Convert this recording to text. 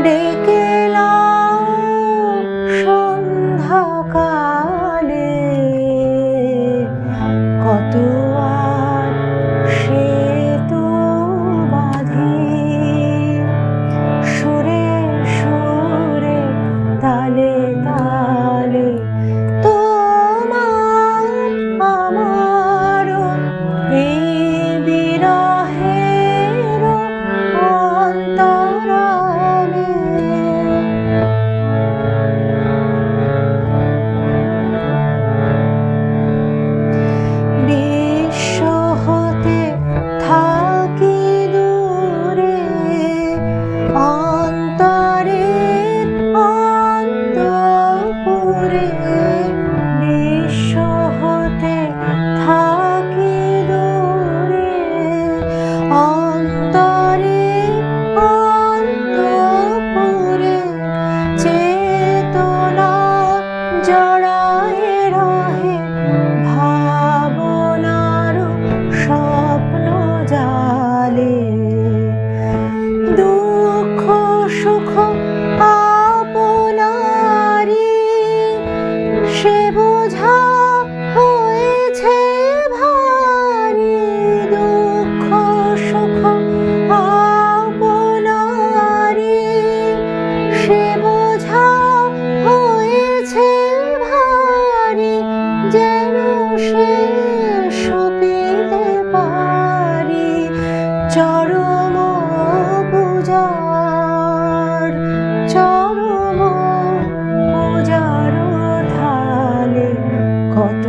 ডেকে নাও সন্ধ্যাকালে, কত আর সেতু বাঁধি, সুরে সুরে তালে তালে তোমার আমার এই বিরহের অন্তরালে। বিশ্ব হতে থাকি দূরে, অন্তরের অন্তঃপুরে। বিশ্ব হতে থাকি দূরে, অন্তরের অন্তঃপুরে। চেতনা জড়ায় রহে ভাবনার স্বপ্ন জালে। দুঃখ সুখ আপনারি, সে বোঝা হয়েছে ভারী। দুঃখ সুখ আপনারি, সে বোঝা হয়েছে ভারী। যেন সে সপিতে পারি চরম পূজার, চরম পূজার থালে। কত